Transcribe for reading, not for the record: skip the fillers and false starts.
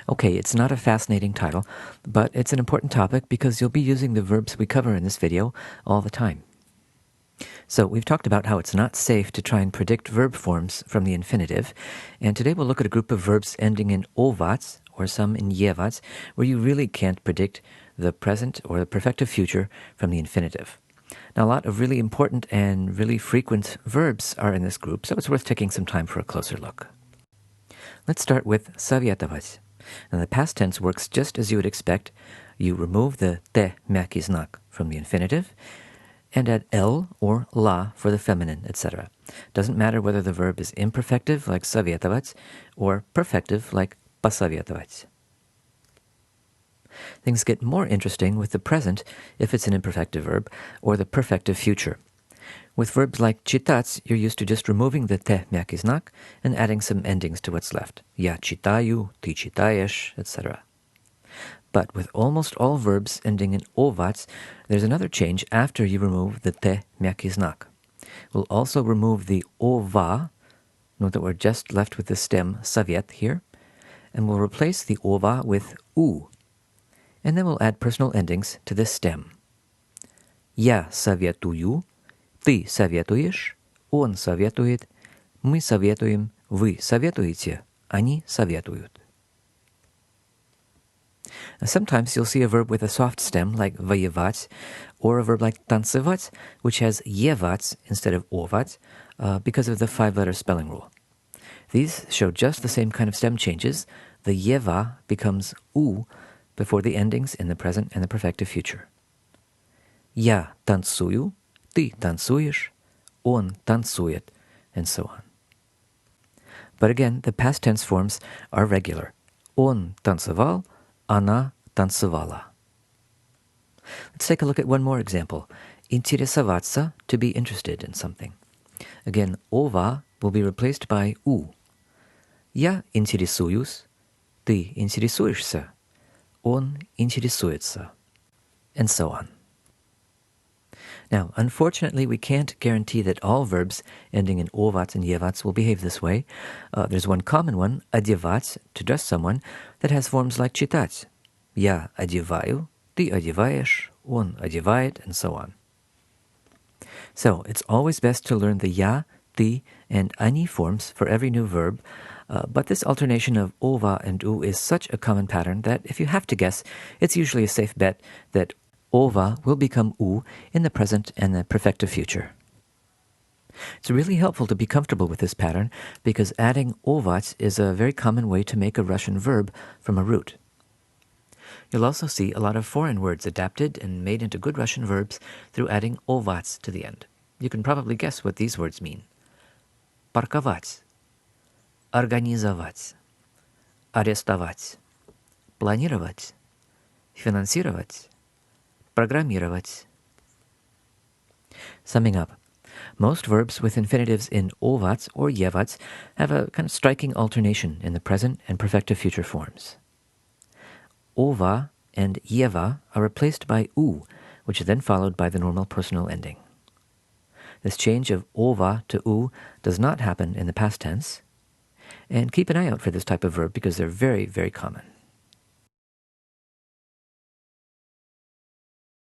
Okay, it's not a fascinating title, but it's an important topic because you'll be using the verbs we cover in this video all the time. So we've talked about how it's not safe to try and predict verb forms from the infinitive, and today we'll look at a group of verbs ending in ovać, or some in евать, where you really can't predict the present or the perfective future from the infinitive. Now, a lot of really important and really frequent verbs are in this group, so it's worth taking some time for a closer look. Let's start with советовать. Now, the past tense works just as you would expect. You remove the te мягкий знак from the infinitive and add l or la for the feminine, etc. Doesn't matter whether the verb is imperfective, like советовать, or perfective, like посоветовать. Things get more interesting with the present if it's an imperfective verb, or the perfective future. With verbs like читать, you're used to just removing the te мягкий знак and adding some endings to what's left. Я читаю, ты читаешь, etc. But with almost all verbs ending in овать, there's another change after you remove the te мягкий знак. We'll also remove the ова. Note that we're just left with the stem совет here, and we'll replace the ova with u. And then we'll add personal endings to this stem. Я советую, ты советуешь, он советует, мы советуем, вы советуете, они советуют. Now, sometimes you'll see a verb with a soft stem like воевать, or a verb like танцевать, which has евать instead of овать, because of the 5-letter spelling rule. These show just the same kind of stem changes. The ева becomes u before the endings in the present and the perfective future. Я танцую, ты танцуешь, он танцует, and so on. But again, the past tense forms are regular. Он танцевал, она танцевала. Let's take a look at one more example. Интересоваться, to be interested in something. Again, ова will be replaced by u. Я интересуюсь, ты интересуешься, он интересуется, and so on. Now, unfortunately, we can't guarantee that all verbs ending in овать and евать will behave this way. There's one common one, одевать, to dress someone, that has forms like читать. Я одеваю, ты одеваешь, он одевает, and so on. So, it's always best to learn the я, ты, and они forms for every new verb, but this alternation of ova and u is such a common pattern that if you have to guess, it's usually a safe bet that ova will become u in the present and the perfective future. It's really helpful to be comfortable with this pattern because adding ovać is a very common way to make a Russian verb from a root. You'll also see a lot of foreign words adapted and made into good Russian verbs through adding ovats to the end. You can probably guess what these words mean. Парковать, организовать, арестовать, планировать, финансировать, программировать. Summing up, most verbs with infinitives in ovats or евать have a kind of striking alternation in the present and perfective future forms. Ova and jeva are replaced by u, which is then followed by the normal personal ending. This change of ova to u does not happen in the past tense, and keep an eye out for this type of verb because they're very, very common.